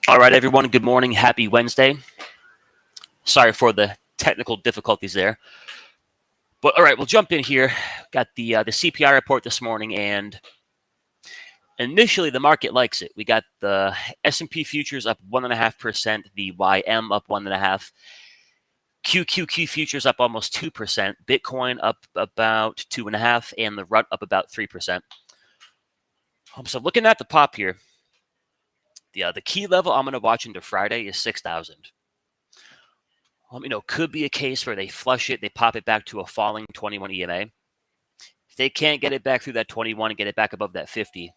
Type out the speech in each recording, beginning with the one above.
All right, everyone. Good morning. Happy Wednesday. Sorry for the technical difficulties there. But all right, we'll jump in here. Got the CPI report this morning, and initially the market likes it. We got the S&P futures up 1.5%, the YM up 1.5%, QQQ futures up almost 2%, Bitcoin up about 2.5%, and the RUT up about 3%. So looking at the pop here, the key level I'm going to watch into Friday is 6,000. Could be a case where they flush it, they pop it back to a falling 21 EMA. If they can't get it back through that 21 and get it back above that 50,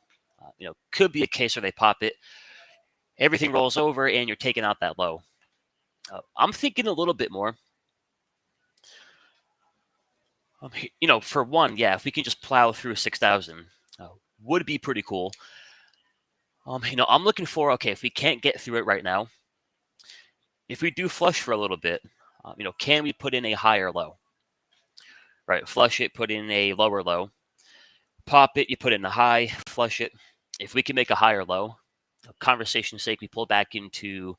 could be a case where they pop it, everything rolls over, and you're taking out that low. I'm thinking a little bit more. For one, if we can just plow through 6,000, would be pretty cool. I'm looking for, okay, if we can't get through it right now, if we do flush for a little bit, can we put in a higher low? Right, flush it, put in a lower low. Pop it, you put in a high, flush it. If we can make a higher low, conversation's sake, we pull back into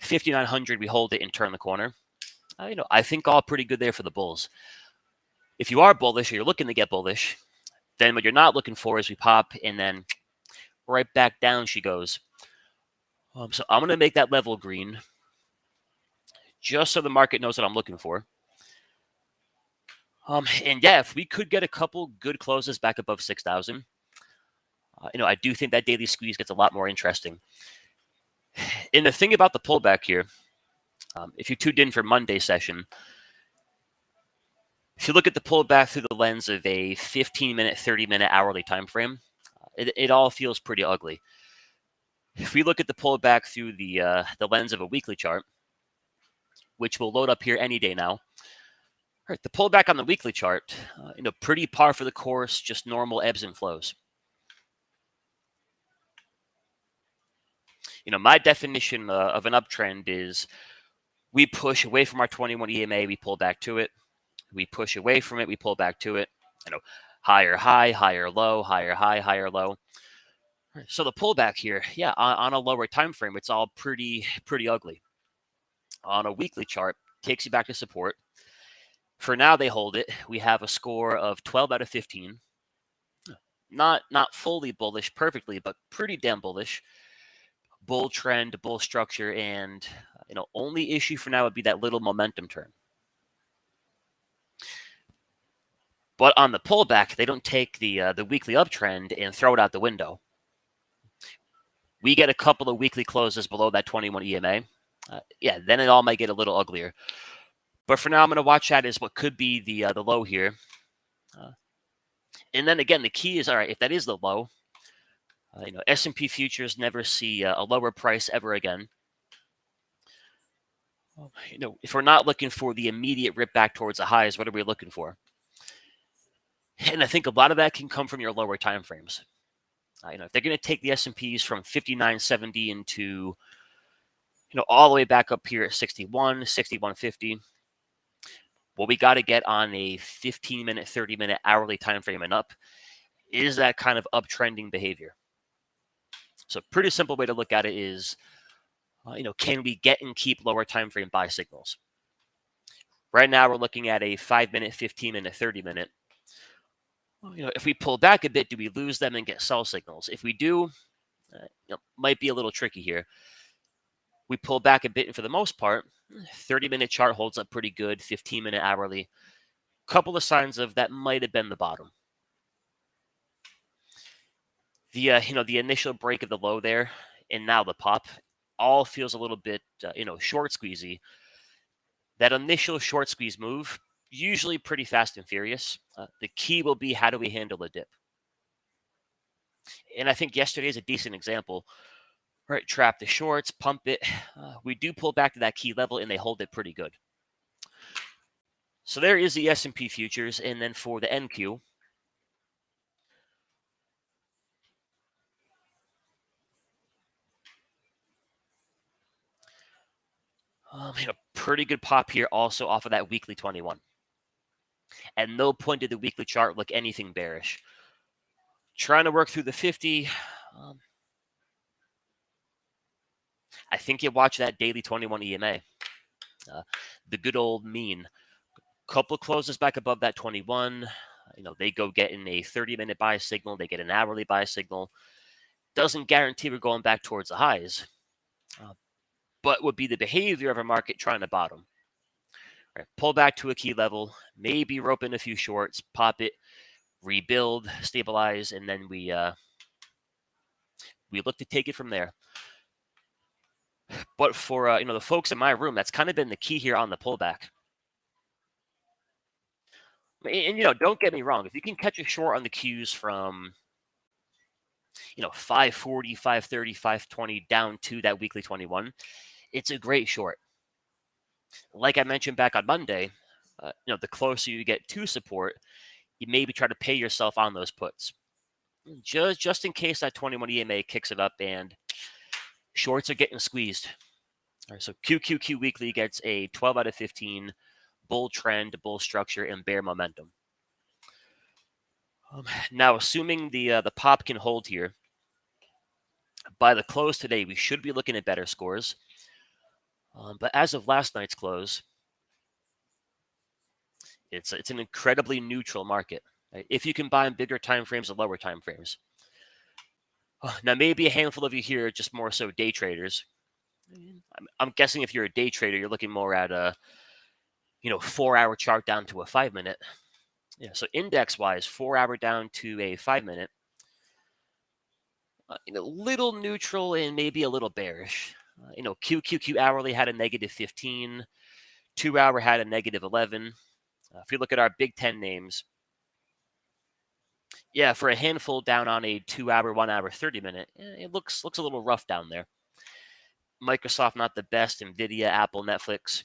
5,900, we hold it and turn the corner. I think all pretty good there for the bulls. If you are bullish or you're looking to get bullish, then what you're not looking for is we pop and then right back down she goes. So I'm going to make that level green just so the market knows what I'm looking for. And if we could get a couple good closes back above 6,000, I do think that daily squeeze gets a lot more interesting. And the thing about the pullback here, if you tuned in for Monday's session, if you look at the pullback through the lens of a 15-minute, 30-minute hourly time frame, it all feels pretty ugly. If we look at the pullback through the lens of a weekly chart, which will load up here any day now, all right, the pullback on the weekly chart, pretty par for the course, just normal ebbs and flows. My definition of an uptrend is we push away from our 21 EMA, we pull back to it. We push away from it, we pull back to it. Higher high, higher low, higher high, higher low. So the pullback here, on a lower time frame, it's all pretty ugly. On a weekly chart, takes you back to support. For now, they hold it. We have a score of 12 out of 15. Not fully bullish perfectly, but pretty damn bullish. Bull trend, bull structure, and only issue for now would be that little momentum turn. But on the pullback, they don't take the weekly uptrend and throw it out the window. We get a couple of weekly closes below that 21 EMA. Then it all might get a little uglier. But for now, I'm going to watch that as what could be the low here. And then again, the key is, all right, if that is the low, S&P futures never see a lower price ever again. If we're not looking for the immediate rip back towards the highs, what are we looking for? And I think a lot of that can come from your lower time frames. If they're going to take the S&Ps from 59.70 into, all the way back up here at 61, 61.50, what we got to get on a 15-minute, 30-minute hourly time frame and up is that kind of uptrending behavior. So pretty simple way to look at it is, can we get and keep lower time frame buy signals? Right now, we're looking at a 5-minute, 15-minute, 30-minute. If we pull back a bit, do we lose them and get sell signals? If we do, might be a little tricky here. We pull back a bit, and for the most part, 30-minute chart holds up pretty good, 15-minute hourly. Couple of signs of that might have been the bottom. The initial break of the low there, and now the pop, all feels a little bit, short squeezy. That initial short squeeze move, usually pretty fast and furious. The key will be, how do we handle a dip? And I think yesterday is a decent example. All right, trap the shorts, pump it. We do pull back to that key level, and they hold it pretty good. So there is the S&P futures, and then for the NQ, pretty good pop here also off of that weekly 21. At no point did the weekly chart look anything bearish. Trying to work through the 50. I think you watch that daily 21 EMA. The good old mean. Couple closes back above that 21. They go getting a 30-minute buy signal. They get an hourly buy signal. Doesn't guarantee we're going back towards the highs, but would be the behavior of a market trying to bottom. Right, pull back to a key level, maybe rope in a few shorts, pop it, rebuild, stabilize, and then we look to take it from there. But for the folks in my room, that's kind of been the key here on the pullback. And don't get me wrong, if you can catch a short on the Qs from 540, 530, 520 down to that weekly 21, it's a great short. Like I mentioned back on Monday, the closer you get to support, you maybe try to pay yourself on those puts. Just in case that 21 EMA kicks it up and shorts are getting squeezed. All right, so QQQ weekly gets a 12 out of 15 bull trend, bull structure, and bear momentum. Now, assuming the pop can hold here, by the close today, we should be looking at better scores. But as of last night's close, it's an incredibly neutral market. Right? If you combine bigger time frames and lower time frames. Now, maybe a handful of you here are just more so day traders. I'm guessing if you're a day trader, you're looking more at a 4-hour chart down to a 5-minute. Yeah, so index-wise, 4-hour down to a 5-minute. Little neutral and maybe a little bearish. QQQ hourly had a negative 15. 2-hour had a negative 11. If you look at our Big 10 names, yeah, for a handful down on a 2-hour, 1-hour, 30-minute, it looks a little rough down there. Microsoft not the best. Nvidia, Apple, Netflix.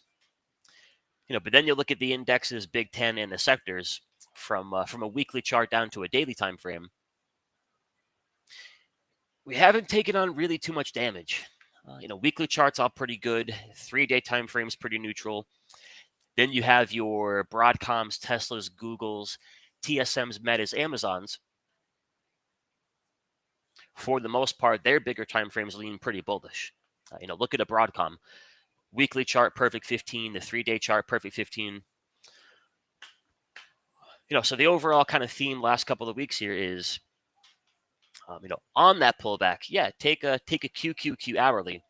But then you look at the indexes, Big 10, and the sectors from a weekly chart down to a daily time frame. We haven't taken on really too much damage. Weekly charts all pretty good. 3-day time frames pretty neutral. Then you have your Broadcoms, Teslas, Googles, TSMs, Metas, Amazons. For the most part, their bigger time frames lean pretty bullish. Look at a Broadcom. Weekly chart, perfect 15. The 3-day chart, perfect 15. So the overall kind of theme last couple of weeks here is, on that pullback, yeah, take a QQQ hourly,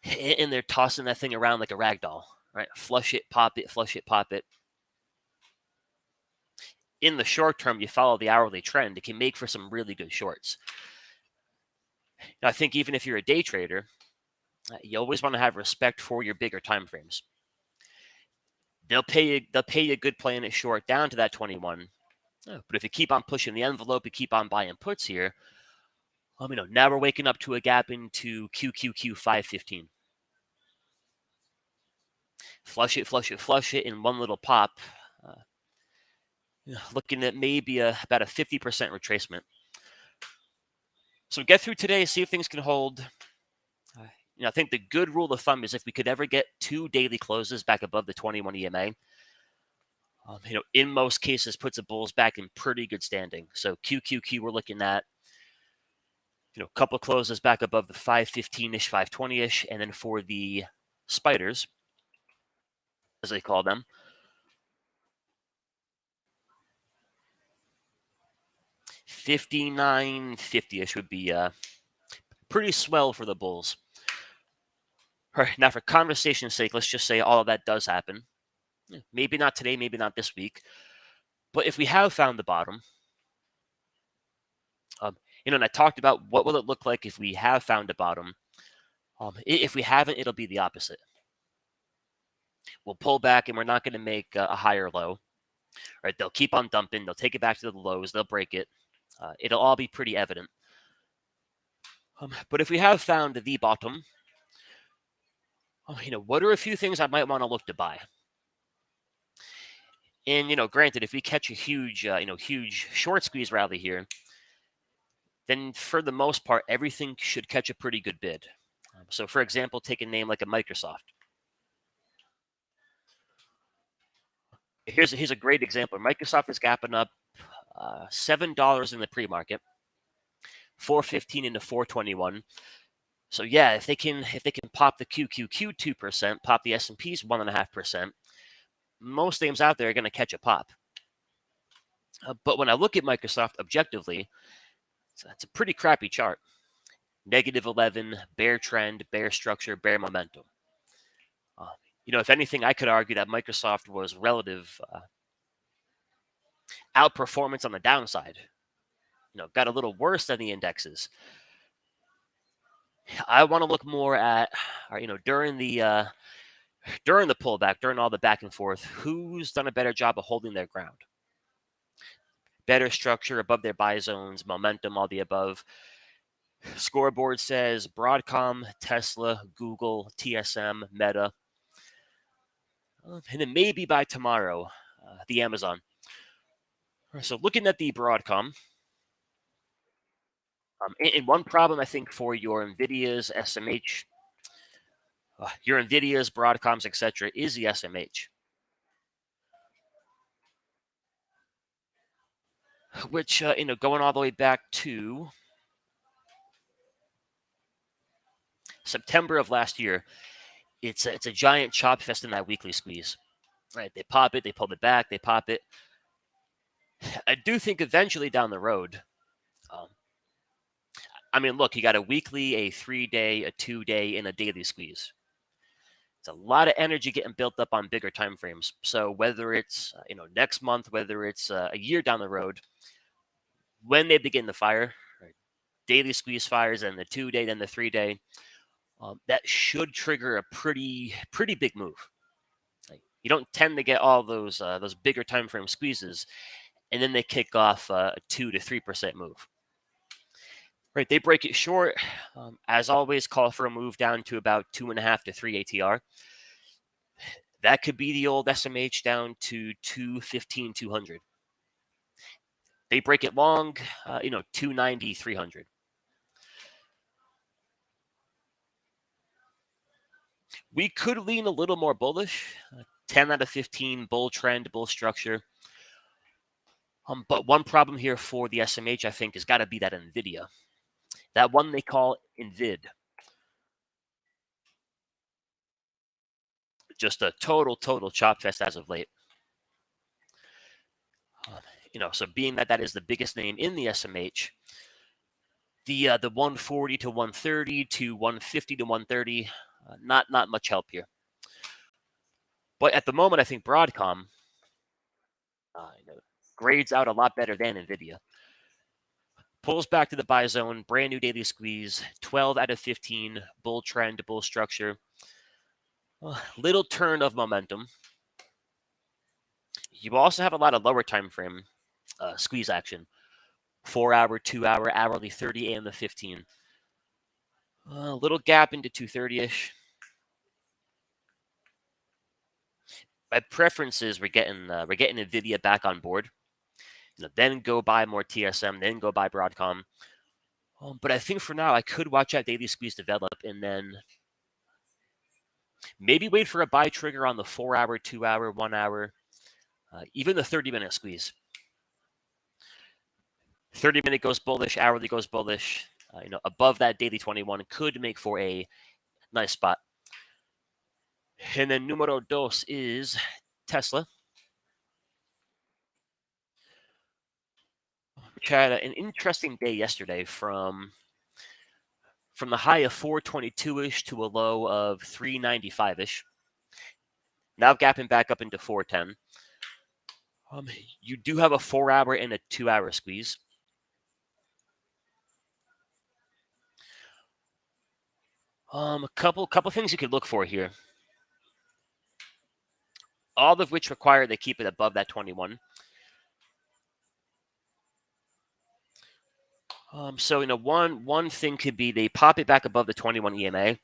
and they're tossing that thing around like a rag doll, right? Flush it, pop it, flush it, pop it. In the short term, you follow the hourly trend, it can make for some really good shorts. Now, I think even if you're a day trader, you always want to have respect for your bigger time frames. They'll pay you a good play in it short down to that 21. But if you keep on pushing the envelope, you keep on buying puts here. Now we're waking up to a gap into QQQ 515. Flush it, flush it, flush it in one little pop. Looking at maybe about a 50% retracement. So get through today, see if things can hold. I think the good rule of thumb is if we could ever get 2 daily closes back above the 21 EMA, in most cases puts the bulls back in pretty good standing. So QQQ we're looking at, a couple closes back above the 515-ish, 520-ish, and then for the spiders, as they call them, 59-50-ish would be pretty swell for the bulls. All right, now for conversation's sake, let's just say all of that does happen. Maybe not today, maybe not this week. But if we have found the bottom, and I talked about what will it look like if we have found a bottom. If we haven't, it'll be the opposite. We'll pull back and we're not going to make a higher low. Right? They'll keep on dumping. They'll take it back to the lows. They'll break it. It'll all be pretty evident. But if we have found the bottom, what are a few things I might want to look to buy? And granted, if we catch a huge short squeeze rally here, then for the most part, everything should catch a pretty good bid. So, for example, take a name like a Microsoft. Here's a great example. Microsoft is gapping up $7 in the pre-market, 415 into 421. So yeah, if they can pop the QQQ 2%, pop the S&P's 1.5%, most names out there are going to catch a pop. But when I look at Microsoft objectively, it's a pretty crappy chart. -11, bear trend, bear structure, bear momentum. If anything, I could argue that Microsoft was relative outperformance on the downside. Got a little worse than the indexes. I want to look more at, during the pullback, during all the back and forth, who's done a better job of holding their ground. Better structure above their buy zones, momentum, all the above. Scoreboard says Broadcom, Tesla, Google, TSM, Meta. And then maybe by tomorrow, the Amazon. So looking at the Broadcom, and one problem I think for your Nvidia's SMH, your Nvidia's, Broadcoms, etc., is the SMH, which going all the way back to September of last year, it's a giant chop fest in that weekly squeeze. Right, they pop it, they pull it back, they pop it. I do think eventually down the road, look, you got a weekly, a 3-day, a 2-day, and a daily squeeze. It's a lot of energy getting built up on bigger time frames. So whether it's next month, whether it's a year down the road, when they begin the fire, right, daily squeeze fires, and the 2-day, then the 3-day, that should trigger a pretty big move. You don't tend to get all those bigger time frame squeezes, and then they kick off a 2 to 3% move. Right, they break it short. As always, call for a move down to about 2.5 to 3 ATR. That could be the old SMH down to 215, 200. They break it long, 290, 300. We could lean a little more bullish. 10 out of 15, bull trend, bull structure. But one problem here for the SMH, I think, has got to be that Nvidia. That one they call Nvid. Just a total chop fest as of late. So being that is the biggest name in the SMH, the 140 to 130 to 150 to 130, not much help here. But at the moment, I think Broadcom grades out a lot better than Nvidia. Pulls back to the buy zone, brand new daily squeeze, 12 out of 15, bull trend, bull structure. Little turn of momentum. You also have a lot of lower time frame squeeze action. 4-hour, 2-hour, hourly, 30, and the 15. A little gap into 230-ish. My preference is we're getting Nvidia back on board. Then go buy more TSM, then go buy Broadcom. But I think for now, I could watch that daily squeeze develop and then maybe wait for a buy trigger on the 4-hour, 2-hour, 1-hour, even the 30-minute squeeze. 30-minute goes bullish, hourly goes bullish. Above that daily 21 could make for a nice spot. And then numero dos is Tesla, which had an interesting day yesterday from the high of 422-ish to a low of 395-ish. Now gapping back up into 410. You do have a 4-hour and a 2-hour squeeze. A couple things you could look for here. All of which require they keep it above that 21. So one thing could be they pop it back above the 21 EMA,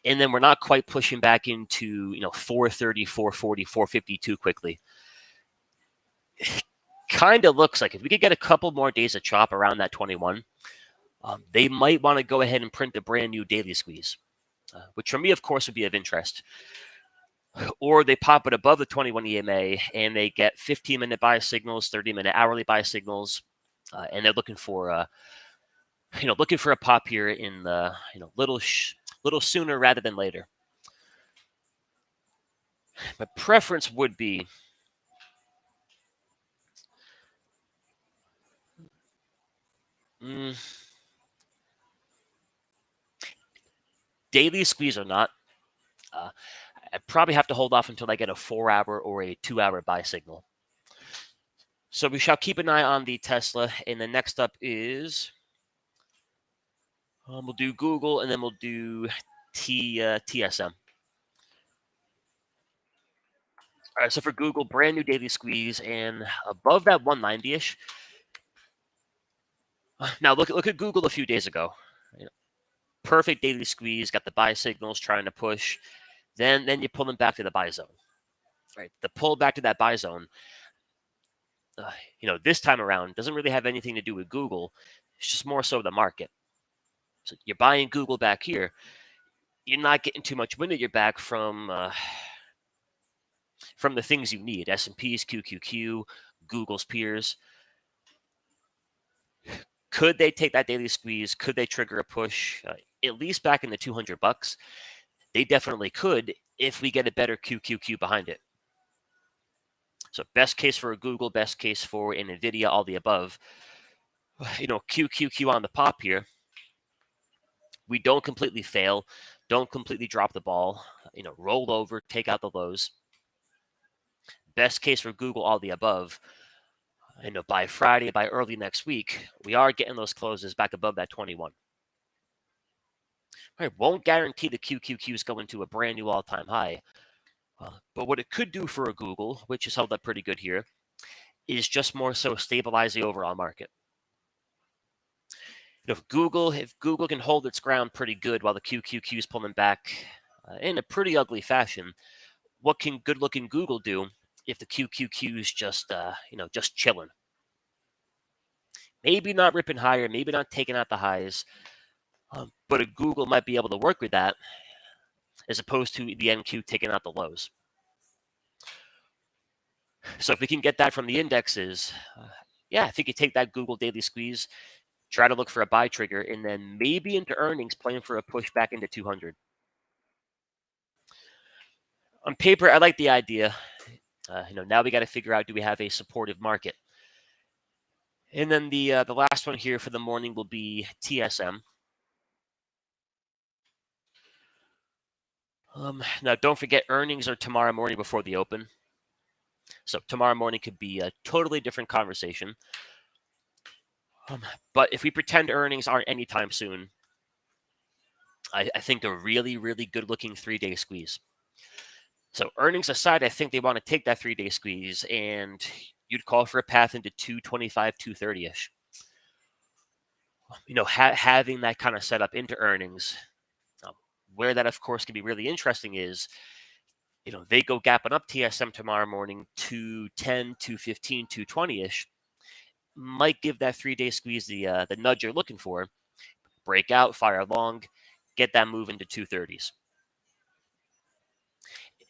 and then we're not quite pushing back into 430, 440, 450 too quickly. Kind of looks like if we could get a couple more days of chop around that 21, they might want to go ahead and print a brand new daily squeeze, which for me, of course, would be of interest. or they pop it above the 21 EMA and they get 15-minute buy signals, 30-minute hourly buy signals, and they're looking for a pop here in the little sooner rather than later. My preference would be daily squeeze or not. I probably have to hold off until I get a 4-hour or a 2-hour buy signal. So we shall keep an eye on the Tesla. And then next up is we'll do Google, and then we'll do TSM. All right, so for Google, brand new daily squeeze, and above that 190-ish. Now look at Google a few days ago. Perfect daily squeeze, got the buy signals trying to push. Then you pull them back to the buy zone. Right, the pull back to that buy zone. This time around doesn't really have anything to do with Google. It's just more so the market. So you're buying Google back here. You're not getting too much wind at your back from the things you need: S&P's, QQQ, Google's peers. Could they take that daily squeeze? Could they trigger a push at least back in the $200? They definitely could if we get a better QQQ behind it. So best case for a Google, best case for an Nvidia, all the above. QQQ on the pop here. We don't completely fail, don't completely drop the ball. Roll over, take out the lows. Best case for Google, all the above. By Friday, by early next week, we are getting those closes back above that 21. All right, won't guarantee the QQQs go into a brand new all-time high. But what it could do for a Google, which is held up pretty good here, is just more so stabilize the overall market. If Google can hold its ground pretty good while the QQQ is pulling back in a pretty ugly fashion, what can good-looking Google do if the QQQ is just chilling? Maybe not ripping higher, maybe not taking out the highs, but a Google might be able to work with that as opposed to the NQ taking out the lows. So if we can get that from the indexes, I think you take that Google daily squeeze, try to look for a buy trigger, and then maybe into earnings playing for a push back into 200. On paper, I like the idea. Now we got to figure out, do we have a supportive market? And then the last one here for the morning will be TSM. Now, don't forget, earnings are tomorrow morning before the open. So tomorrow morning could be a totally different conversation. But if we pretend earnings aren't anytime soon, I think a really, really good-looking 3-day squeeze. So earnings aside, I think they want to take that 3-day squeeze, and you'd call for a path into 225, 230-ish. Having that kind of setup into earnings. Where that, of course, can be really interesting is, they go gapping up TSM tomorrow morning, 210, 215, 220-ish. Might give that 3-day squeeze the nudge you're looking for. Break out, fire long, get that move into 230s.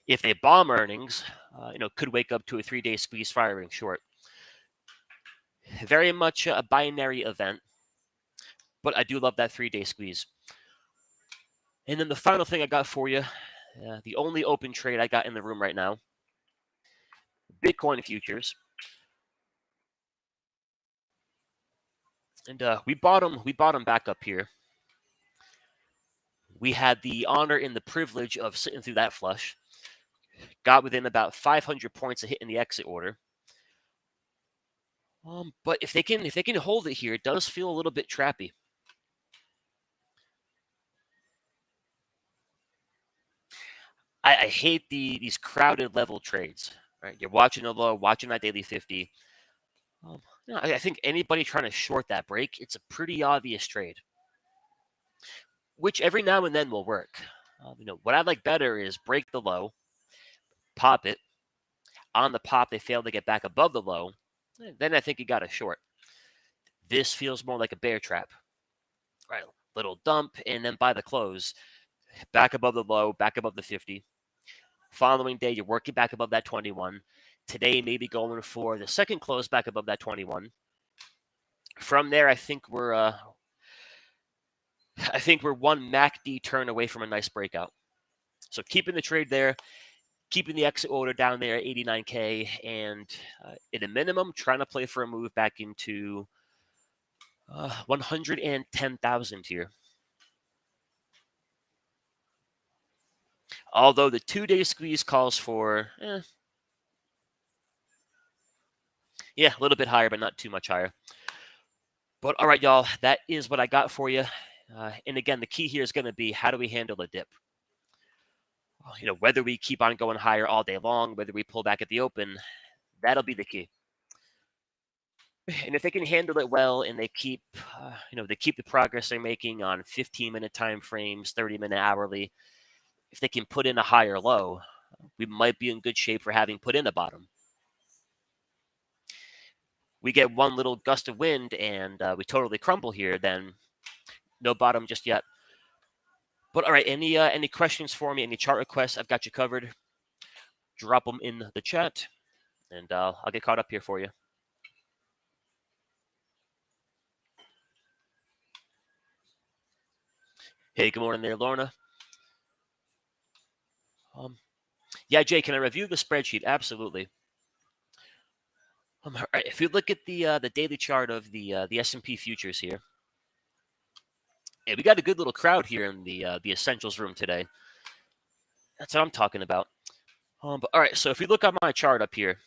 If they bomb earnings, could wake up to a 3-day squeeze firing short. Very much a binary event, but I do love that 3-day squeeze. And then the final thing I got for you, the only open trade I got in the room right now, Bitcoin futures. And we bought them back up here. We had the honor and the privilege of sitting through that flush. Got within about 500 points of hitting the exit order. But if they can hold it here, it does feel a little bit trappy. I hate these crowded level trades. Right, you're watching a low, watching that daily 50. I think anybody trying to short that break, it's a pretty obvious trade, which every now and then will work. What I like better is break the low, pop it. On the pop, they fail to get back above the low. Then I think you got a short. This feels more like a bear trap. Right, little dump, and then by the close, back above the low, back above the 50. Following day, you're working back above that 21. Today, maybe going for the second close back above that 21. From there, I think we're one MACD turn away from a nice breakout. So keeping the trade there, keeping the exit order down there at 89K, and at a minimum, trying to play for a move back into 110,000 here. Although the 2-day squeeze calls for, a little bit higher, but not too much higher. But all right, y'all, that is what I got for you. And again, the key here is going to be, how do we handle a dip? Whether we keep on going higher all day long, whether we pull back at the open, that'll be the key. And if they can handle it well, and they keep, they keep the progress they're making on 15-minute time frames, 30-minute hourly, if they can put in a higher low, we might be in good shape for having put in a bottom. We get one little gust of wind and we totally crumble here, then no bottom just yet. But all right, any questions for me? Any chart requests? I've got you covered. Drop them in the chat, and I'll get caught up here for you. Hey, good morning there, Lorna. Yeah, Jay, can I review the spreadsheet? Absolutely. All right, if you look at the daily chart of the S&P futures here, hey, we got a good little crowd here in the essentials room today. That's what I'm talking about. But all right, so if you look at my chart up here,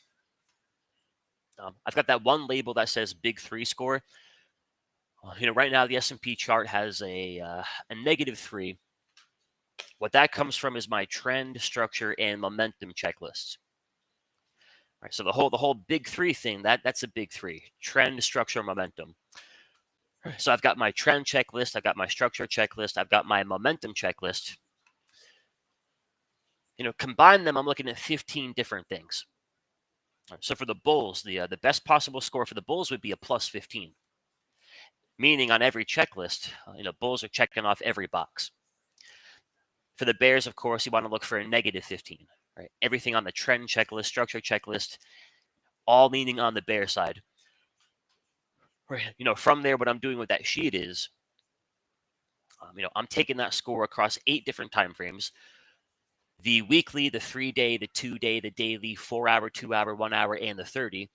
I've got that one label that says Big 3 score. Right now the S&P chart has a -3. What that comes from is my trend, structure, and momentum checklists. All right, so the whole Big 3 thing, that's a Big 3: trend, structure, momentum. So I've got my trend checklist, I've got my structure checklist, I've got my momentum checklist. Combine them, I'm looking at 15 different things. So for the bulls, the best possible score for the bulls would be a +15, meaning on every checklist, bulls are checking off every box. For the bears, of course, you want to look for a -15, right? Everything on the trend checklist, structure checklist, all leaning on the bear side. Right. From there, what I'm doing with that sheet is, I'm taking that score across 8 different time frames: the weekly, the 3-day, the 2-day, the daily, 4-hour, 2-hour, 1-hour, and the 30.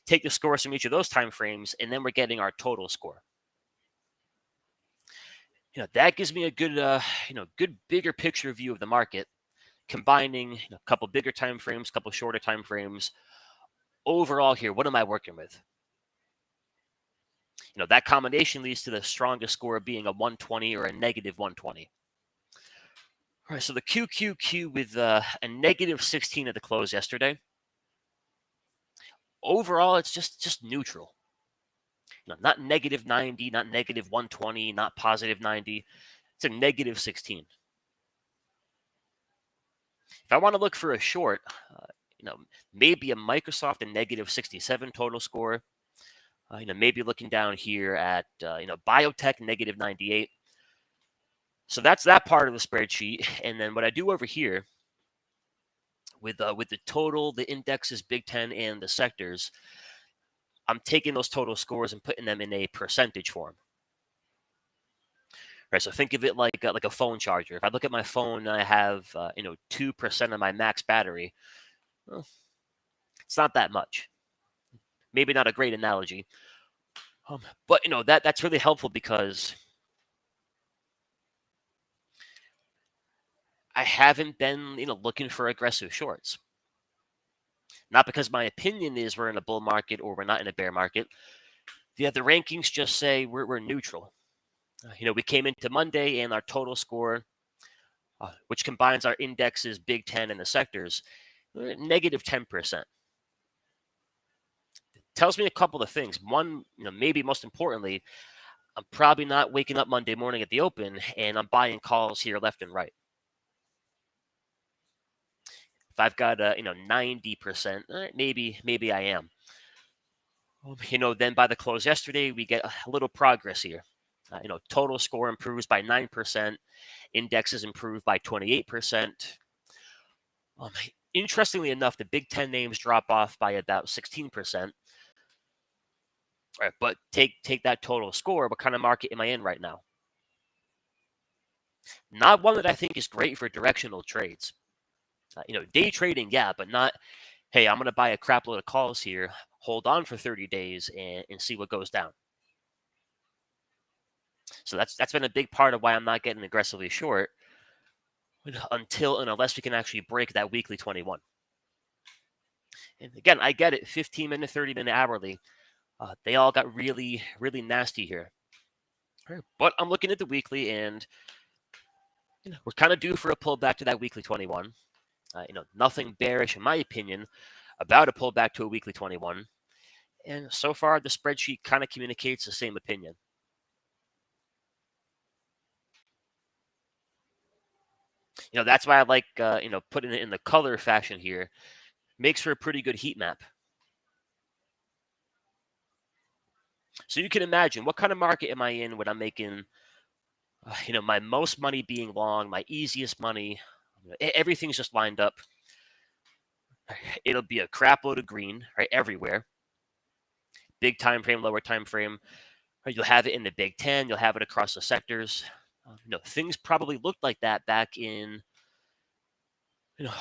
Take the scores from each of those time frames, and then we're getting our total score. That gives me a good, good bigger picture view of the market, combining a couple bigger time frames, couple shorter time frames. Overall here, what am I working with? That combination leads to the strongest score being a 120 or a -120. All right, so the QQQ with a -16 at the close yesterday. Overall, it's just neutral. Not -90, not -120, not +90. It's a -16. If I want to look for a short, maybe a Microsoft a -67 total score. Maybe looking down here at biotech -98. So that's that part of the spreadsheet. And then what I do over here with the total, the indexes, Big 10, and the sectors, I'm taking those total scores and putting them in a percentage form. Right, so think of it like a phone charger. If I look at my phone and I have 2% of my max battery, well, it's not that much. Maybe not a great analogy, but that's really helpful because I haven't been looking for aggressive shorts. Not because my opinion is we're in a bull market or we're not in a bear market. The rankings just say we're neutral. We came into Monday and our total score, which combines our indexes, Big 10, and the sectors, -10%. Tells me a couple of things. One, maybe most importantly, I'm probably not waking up Monday morning at the open and I'm buying calls here left and right. If I've got 90%, maybe I am. Then by the close yesterday, we get a little progress here. Total score improves by 9%. Indexes improve by 28%. Um, Interestingly enough, the Big Ten names drop off by about 16%. All right, but take that total score. What kind of market am I in right now? Not one that I think is great for directional trades. Day trading, yeah, but not, hey, I'm going to buy a crap load of calls here, hold on for 30 days and see what goes down. So that's been a big part of why I'm not getting aggressively short until and unless we can actually break that weekly 21. And again, I get it, 15-minute, 30-minute, hourly. They all got really, really nasty here. But I'm looking at the weekly, and we're kind of due for a pullback to that weekly 21. Nothing bearish, in my opinion, about a pullback to a weekly 21. And so far, the spreadsheet kind of communicates the same opinion. That's why I like, putting it in the color fashion here. Makes for a pretty good heat map. So you can imagine, what kind of market am I in when I'm making, my most money being long, my easiest money, everything's just lined up. It'll be a crap load of green, right, everywhere. Big time frame, lower time frame. You'll have it in the Big Ten. You'll have it across the sectors. Things probably looked like that back in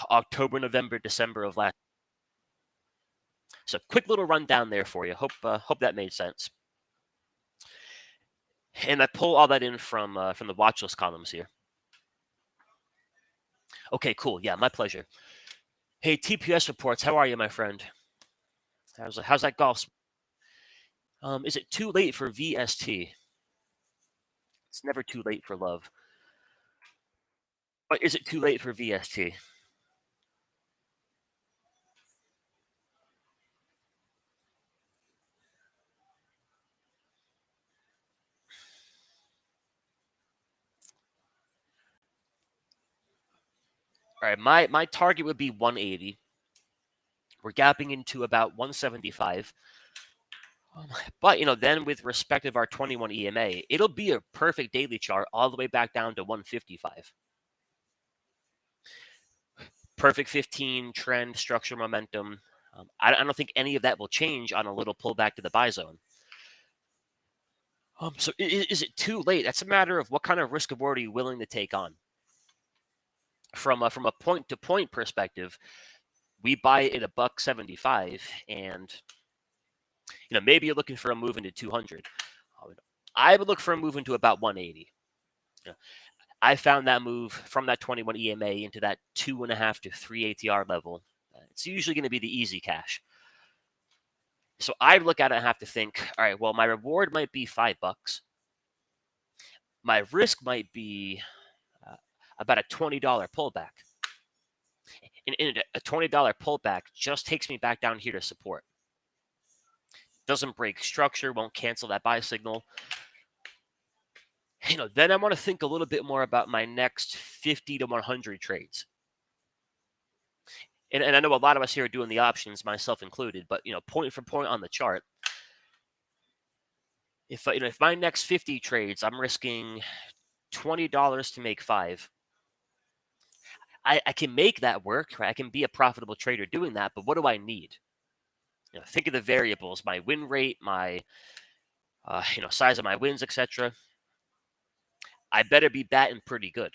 October, November, December of last. So quick little rundown there for you. Hope that made sense. And I pull all that in from the watch list columns here. Okay, cool. Yeah, my pleasure. Hey, TPS reports. How are you, my friend? How's that golf? Is it too late for VST? It's never too late for love. But is it too late for VST? All right, my target would be 180. We're gapping into about 175. But then with respect of our 21 EMA, it'll be a perfect daily chart all the way back down to 155. Perfect 15 trend, structure, momentum. I don't think any of that will change on a little pullback to the buy zone. So is it too late? That's a matter of what kind of risk reward are you willing to take on. From a point to point perspective, we buy it at $1.75, and maybe you're looking for a move into 200. I would look for a move into about 180. I found that move from that 21 EMA into that 2.5 to 3 ATR level. It's usually going to be the easy cash. So I look at it and have to think, all right, well, my reward might be $5. My risk might be about a $20 pullback. And a $20 pullback just takes me back down here to support. Doesn't break structure, won't cancel that buy signal. Then I want to think a little bit more about my next 50 to 100 trades. And I know a lot of us here are doing the options, myself included, but point for point on the chart, if my next 50 trades, I'm risking $20 to make 5. I can make that work, right? I can be a profitable trader doing that, but what do I need? Think of the variables: my win rate, my size of my wins, etc. I better be batting pretty good.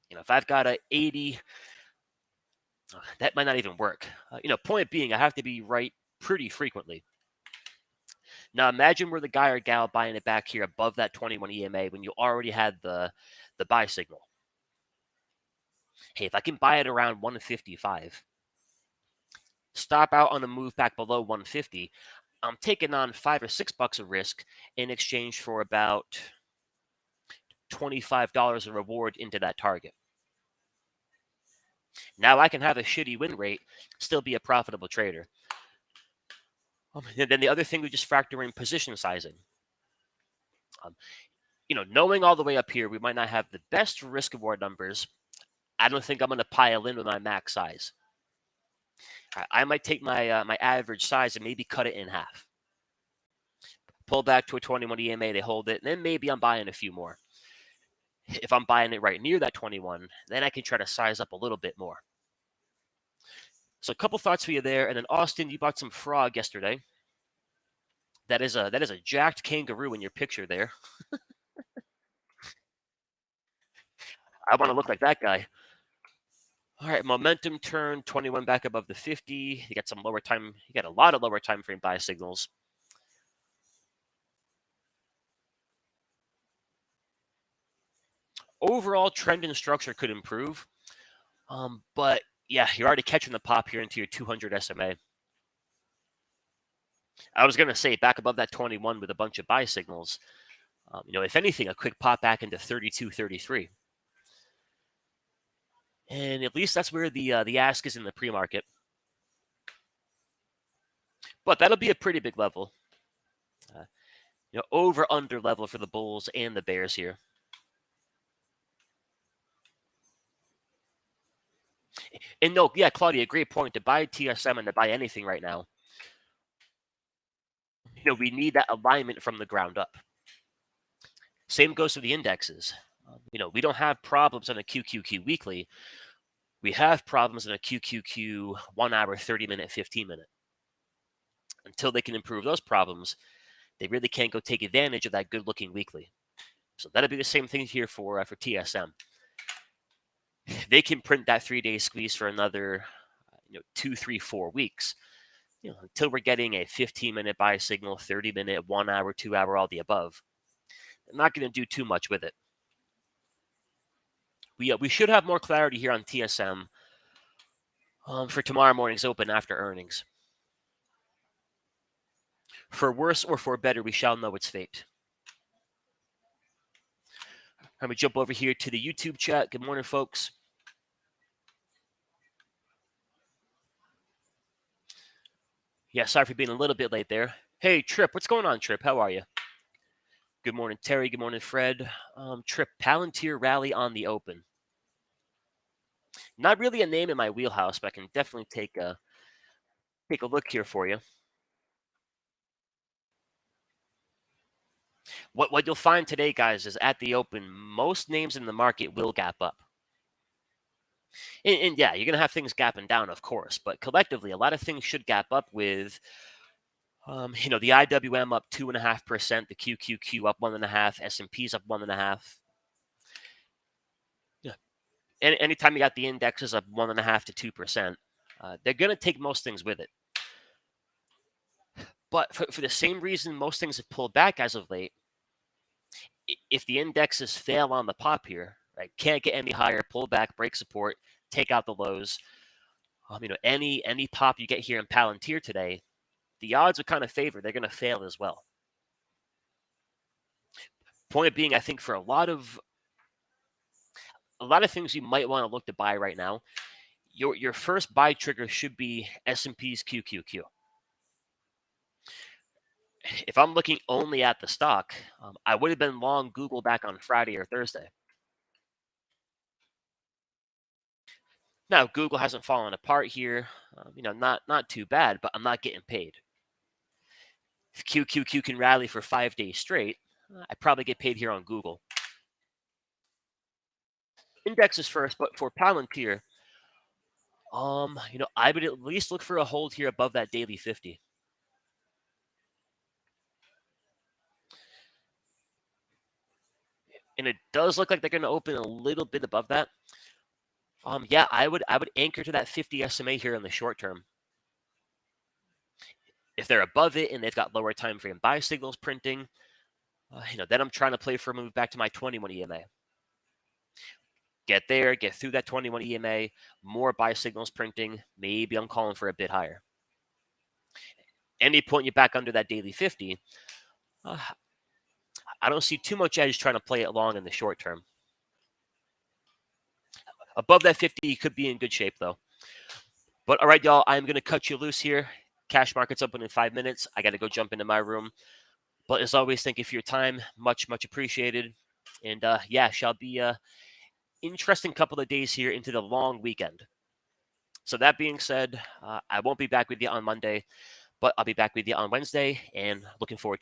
If I've got a 80, that might not even work. Point being, I have to be right pretty frequently. Now imagine we're the guy or gal buying it back here above that 21 EMA when you already had the buy signal. Hey, if I can buy it around 155, stop out on a move back below 150, I'm taking on $5 or $6 of risk in exchange for about $25 of reward into that target. Now I can have a shitty win rate, still be a profitable trader. And then the other thing, we just factor in position sizing. Knowing all the way up here, we might not have the best risk reward numbers. I don't think I'm going to pile in with my max size. I might take my my average size and maybe cut it in half. pull back to a 21 EMA, they hold it, and then maybe I'm buying a few more. If I'm buying it right near that 21, then I can try to size up a little bit more. So a couple thoughts for you there. And then Austin, you bought some frog yesterday. That is a jacked kangaroo in your picture there. I want to look like that guy. All right, momentum turn 21 back above the 50. You got some lower time. You got a lot of lower time frame buy signals. Overall trend and structure could improve, but yeah, you're already catching the pop here into your 200 SMA. I was gonna say back above that 21 with a bunch of buy signals. If anything, a quick pop back into 32, 33. And at least that's where the ask is in the pre-market. But that'll be a pretty big level. Over under level for the Bulls and the Bears here. And no, yeah, Claudia, great point. To buy TSM and to buy anything right now, we need that alignment from the ground up. Same goes for the indexes. We don't have problems on a QQQ weekly. We have problems in a QQQ 1 hour, 30 minute, 15 minute. Until they can improve those problems, they really can't go take advantage of that good looking weekly. So that'll be the same thing here for TSM. They can print that 3-day squeeze for another 2, 3, 4 weeks. Until we're getting a 15-minute buy signal, 30-minute, 1 hour, 2 hour, all the above. I'm not going to do too much with it. We should have more clarity here on TSM for tomorrow morning's open after earnings. For worse or for better, we shall know its fate. I'm going to jump over here to the YouTube chat. Good morning, folks. Yeah, sorry for being a little bit late there. Hey, Trip, what's going on, Trip? How are you? Good morning, Terry. Good morning, Fred. Trip, Palantir rally on the open. Not really a name in my wheelhouse, but I can definitely take a look here for you. What you'll find today, guys, is at the open, most names in the market will gap up. And yeah, you're going to have things gapping down, of course, but collectively, a lot of things should gap up with, the IWM up 2.5%, the QQQ up 1.5%, S&P's up 1.5%. Yeah. Anytime you got the indexes up 1.5% to 2%, they're going to take most things with it. But for the same reason most things have pulled back as of late, if the indexes fail on the pop here, right, can't get any higher, pull back, break support, take out the lows. Any pop you get here in Palantir today, the odds are kind of favored. They're going to fail as well. Point being, I think for a lot of things you might want to look to buy right now, your first buy trigger should be S&P's QQQ. If I'm looking only at the stock, I would have been long Google back on Friday or Thursday. Now, Google hasn't fallen apart here. Not too bad, but I'm not getting paid. If QQQ can rally for 5 days straight, I probably get paid here on Google. Indexes first, but for Palantir, I would at least look for a hold here above that daily 50. And it does look like they're going to open a little bit above that. Yeah, I would anchor to that 50 SMA here in the short term. If they're above it and they've got lower time frame buy signals printing, then I'm trying to play for a move back to my 21 EMA. Get there, get through that 21 EMA, more buy signals printing. Maybe I'm calling for a bit higher. Any point you back under that daily 50, I don't see too much edge trying to play it long in the short term. Above that 50, you could be in good shape, though. But all right, y'all, I'm going to cut you loose here. Cash market's open in 5 minutes. I got to go jump into my room. But as always, thank you for your time. Much, much appreciated. And yeah, shall be a interesting couple of days here into the long weekend. So that being said, I won't be back with you on Monday, but I'll be back with you on Wednesday and looking forward to it.